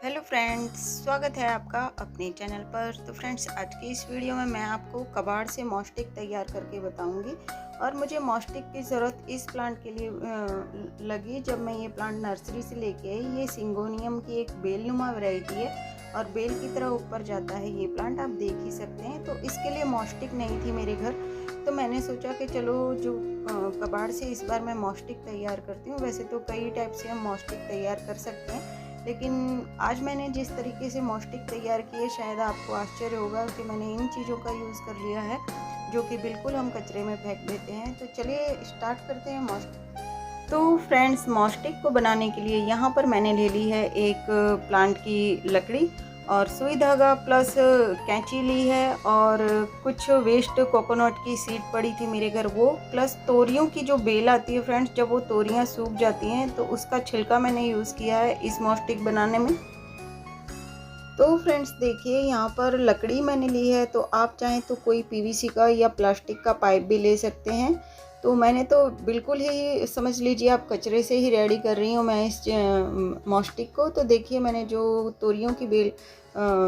Hello friends, स्वागत है आपका अपने चैनल पर। तो फ्रेंड्स, आज की इस वीडियो में मैं आपको कबाड़ से मॉस्टिक तैयार करके बताऊंगी। और मुझे मॉस्टिक की ज़रूरत इस प्लांट के लिए लगी जब मैं ये प्लांट नर्सरी से लेके आई। ये सिंगोनियम की एक बेलनुमा वैरायटी है और बेल की तरह ऊपर जाता है ये प्लांट, आप देख ही सकते हैं। तो इसके लिए मॉस्टिक नहीं थी मेरे घर, तो मैंने सोचा कि चलो जो कबाड़ से इस बार मैं मॉस्टिक तैयार करती हूँ। वैसे तो कई टाइप से हम मॉस्टिक तैयार कर सकते हैं, लेकिन आज मैंने जिस तरीके से मॉस्टिक तैयार की है, शायद आपको आश्चर्य होगा कि मैंने इन चीज़ों का यूज़ कर लिया है जो कि बिल्कुल हम कचरे में फेंक देते हैं। तो चलिए स्टार्ट करते हैं मॉस्टिक। तो फ्रेंड्स, मॉस्टिक को बनाने के लिए यहाँ पर मैंने ले ली है एक प्लांट की लकड़ी और सुई धागा प्लस कैंची ली है, और कुछ वेस्ट कोकोनट की सीड पड़ी थी मेरे घर वो, प्लस तोरियों की जो बेल आती है फ्रेंड्स, जब वो तोरियां सूख जाती हैं तो उसका छिलका मैंने यूज़ किया है इस मॉस्टिक बनाने में। तो फ्रेंड्स देखिए, यहाँ पर लकड़ी मैंने ली है, तो आप चाहें तो कोई पीवीसी का या प्लास्टिक का पाइप भी ले सकते हैं। तो मैंने तो बिल्कुल ही समझ लीजिए आप कचरे से ही रेडी कर रही हूँ मैं इस मॉस्टिक को। तो देखिए, मैंने जो तोरियों की बेल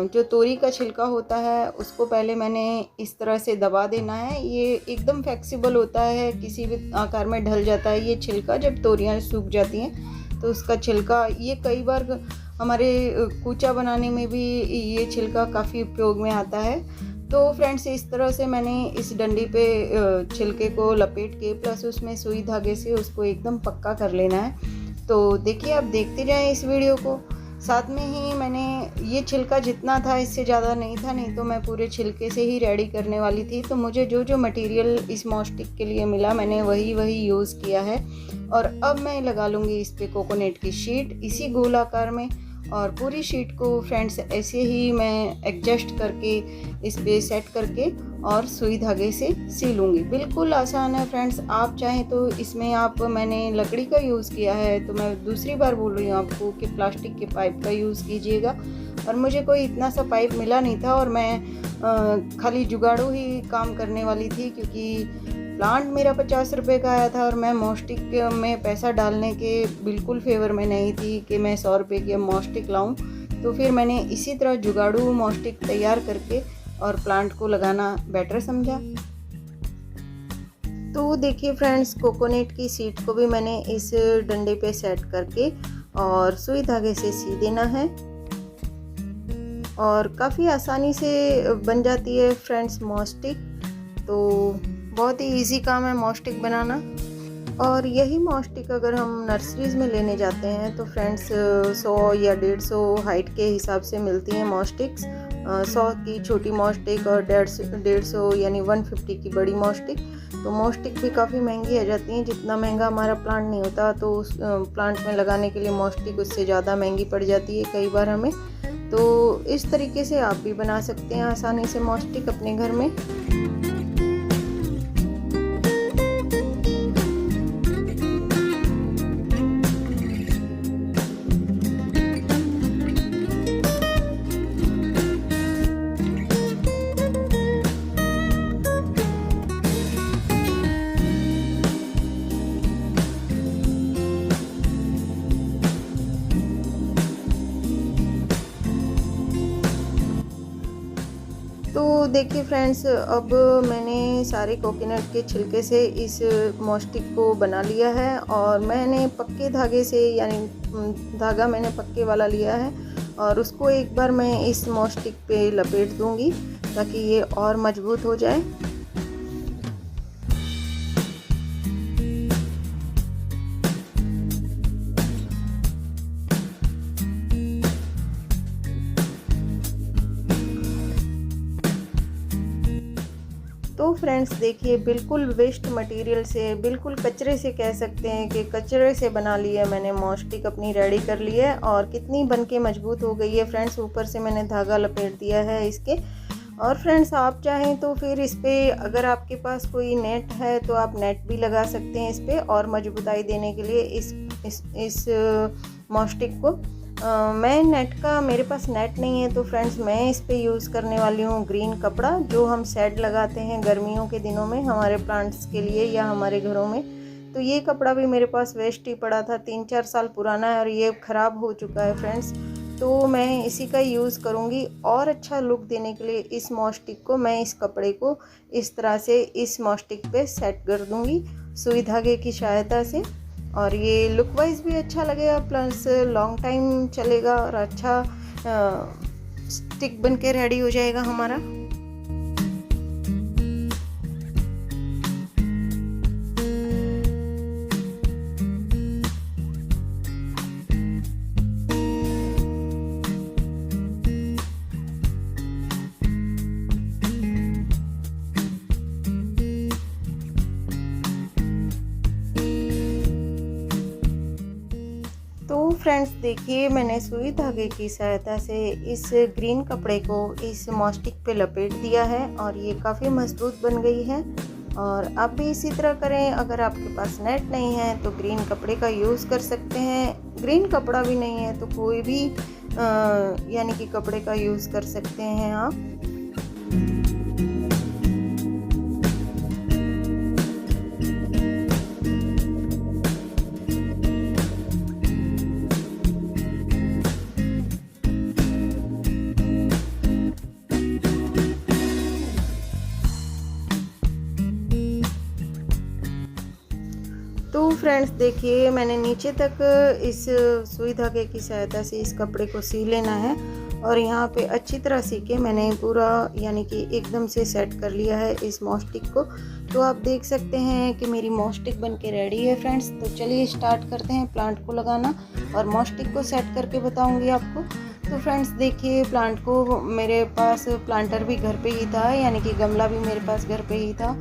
जो तोरी का छिलका होता है उसको पहले मैंने इस तरह से दबा देना है। ये एकदम फ्लेक्सिबल होता है, किसी भी आकार में ढल जाता है ये छिलका जब तोरियाँ सूख जाती हैं। तो उसका छिलका ये कई बार हमारे कूचा बनाने में भी ये छिलका काफ़ी उपयोग में आता है। तो फ्रेंड्स, इस तरह से मैंने इस डंडी पे छिलके को लपेट के प्लस उसमें सुई धागे से उसको एकदम पक्का कर लेना है। तो देखिए, आप देखते जाएं इस वीडियो को। साथ में ही मैंने ये छिलका जितना था इससे ज़्यादा नहीं था, नहीं तो मैं पूरे छिलके से ही रेडी करने वाली थी। तो मुझे जो जो मटेरियल इस मॉस्टिक के लिए मिला मैंने वही यूज़ किया है। और अब मैं लगा लूँगी इस पर कोकोनट की शीट इसी गोल आकार में, और पूरी शीट को फ्रेंड्स ऐसे ही मैं एडजस्ट करके इस पे सेट करके और सुई धागे से सीलूँगी। बिल्कुल आसान है फ्रेंड्स। आप चाहें तो इसमें मैंने लकड़ी का यूज़ किया है, तो मैं दूसरी बार बोल रही हूँ आपको कि प्लास्टिक के पाइप का यूज़ कीजिएगा। और मुझे कोई इतना सा पाइप मिला नहीं था और मैं खाली जुगाड़ू ही काम करने वाली थी, क्योंकि प्लांट मेरा 50 रुपये का आया था और मैं मॉस्टिक में पैसा डालने के बिल्कुल फेवर में नहीं थी कि मैं 100 रुपये की मॉस्टिक लाऊं। तो फिर मैंने इसी तरह जुगाड़ू मॉस्टिक तैयार करके और प्लांट को लगाना बेटर समझा। तो देखिए फ्रेंड्स, कोकोनट की सीड को भी मैंने इस डंडे पे सेट करके और सुई धागे से सी देना है, और काफ़ी आसानी से बन जाती है फ्रेंड्स मॉस्टिक। तो बहुत ही इजी काम है मॉस्टिक बनाना। और यही मॉस्टिक अगर हम नर्सरीज़ में लेने जाते हैं तो फ्रेंड्स 100 या 150 हाइट के हिसाब से मिलती हैं मॉस्टिक्स। 100 की छोटी मॉस्टिक और 150 यानी 150 की बड़ी मॉस्टिक। तो मॉस्टिक भी काफ़ी महंगी आ जाती हैं। जितना महंगा हमारा प्लांट नहीं होता तो उस प्लांट में लगाने के लिए मॉस्टिक उससे ज़्यादा महंगी पड़ जाती है कई बार हमें। तो इस तरीके से आप भी बना सकते हैं आसानी से मॉस्टिक अपने घर में। तो देखिए फ्रेंड्स, अब मैंने सारे कोकोनट के छिलके से इस मॉस्टिक को बना लिया है, और मैंने पक्के धागे से यानी धागा मैंने पक्के वाला लिया है, और उसको एक बार मैं इस मॉस्टिक पे लपेट दूंगी ताकि ये और मजबूत हो जाए। तो फ्रेंड्स देखिए, बिल्कुल वेस्ट मटेरियल से, बिल्कुल कचरे से कह सकते हैं कि कचरे से बना लिया मैंने मॉस्टिक अपनी रेडी कर ली है, और कितनी बनके मजबूत हो गई है फ्रेंड्स। ऊपर से मैंने धागा लपेट दिया है इसके। और फ्रेंड्स, आप चाहें तो फिर इस पर अगर आपके पास कोई नेट है तो आप नेट भी लगा सकते हैं इस पर और मजबूताई देने के लिए इस मॉस्टिक को। मैं मेरे पास नेट नहीं है, तो फ्रेंड्स मैं इस पे यूज़ करने वाली हूँ ग्रीन कपड़ा, जो हम शेड लगाते हैं गर्मियों के दिनों में हमारे प्लांट्स के लिए या हमारे घरों में। तो ये कपड़ा भी मेरे पास वेस्ट ही पड़ा था, 3-4 साल पुराना है और ये ख़राब हो चुका है फ्रेंड्स। तो मैं इसी का यूज़ करूँगी। और अच्छा लुक देने के लिए इस मॉस स्टिक को मैं इस कपड़े को इस तरह से इस मॉस स्टिक पे सेट कर दूँगी सुई धागे की सहायता से। और ये लुक वाइज भी अच्छा लगेगा, प्लस लॉन्ग टाइम चलेगा और अच्छा स्टिक बन के रेडी हो जाएगा हमारा। तो फ्रेंड्स देखिए, मैंने सुई धागे की सहायता से इस ग्रीन कपड़े को इस मॉस स्टिक पे लपेट दिया है और ये काफ़ी मजबूत बन गई है। और आप भी इसी तरह करें। अगर आपके पास नेट नहीं है तो ग्रीन कपड़े का यूज़ कर सकते हैं। ग्रीन कपड़ा भी नहीं है तो कोई भी यानी कि कपड़े का यूज़ कर सकते हैं आप। तो फ्रेंड्स देखिए, मैंने नीचे तक इस सुई धागे की सहायता से इस कपड़े को सी लेना है और यहाँ पे अच्छी तरह सी के मैंने पूरा यानी कि एकदम से सेट कर लिया है इस मॉस स्टिक को। तो आप देख सकते हैं कि मेरी मॉस स्टिक बन के रेडी है फ्रेंड्स। तो चलिए स्टार्ट करते हैं प्लांट को लगाना और मॉस स्टिक को सेट करके बताऊँगी आपको। तो फ्रेंड्स देखिए, प्लांट को मेरे पास प्लांटर भी घर पे ही था, यानी कि गमला भी मेरे पास घर पे ही था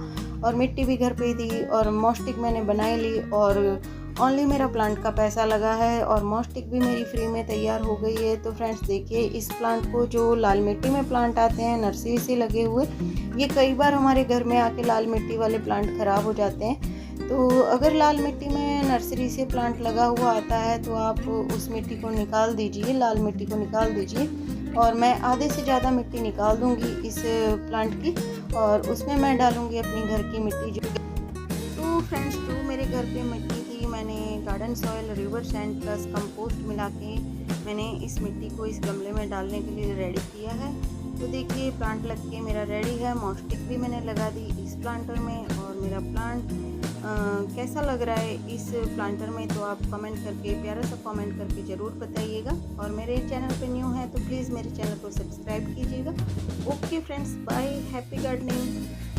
और मिट्टी भी घर पे ही थी और मॉस स्टिक मैंने बनाई ली और ओनली मेरा प्लांट का पैसा लगा है और मॉस स्टिक भी मेरी फ्री में तैयार हो गई है। तो फ्रेंड्स देखिए, इस प्लांट को जो लाल मिट्टी में प्लांट आते हैं नर्सरी से लगे हुए, ये कई बार हमारे घर में आके लाल मिट्टी वाले प्लांट ख़राब हो जाते हैं। तो अगर लाल मिट्टी में नर्सरी से प्लांट लगा हुआ आता है तो आप उस मिट्टी को निकाल दीजिए, लाल मिट्टी को निकाल दीजिए। और मैं आधे से ज़्यादा मिट्टी निकाल दूंगी इस प्लांट की और उसमें मैं डालूंगी अपनी घर की मिट्टी जो। तो फ्रेंड्स, जो मेरे घर पे मिट्टी थी, मैंने garden soil, river sand plus compost मिला के मैंने इस मिट्टी को इस गमले में डालने के लिए रेडी किया है। तो देखिए, प्लांट लग के मेरा रेडी है। मॉस स्टिक भी मैंने लगा दी इस प्लांटर में और मेरा प्लांट कैसा लग रहा है इस प्लांटर में, तो आप कमेंट करके, प्यारा सा कमेंट करके ज़रूर बताइएगा। और मेरे चैनल पे न्यू है तो प्लीज़ मेरे चैनल को सब्सक्राइब कीजिएगा। Okay friends, bye, happy gardening.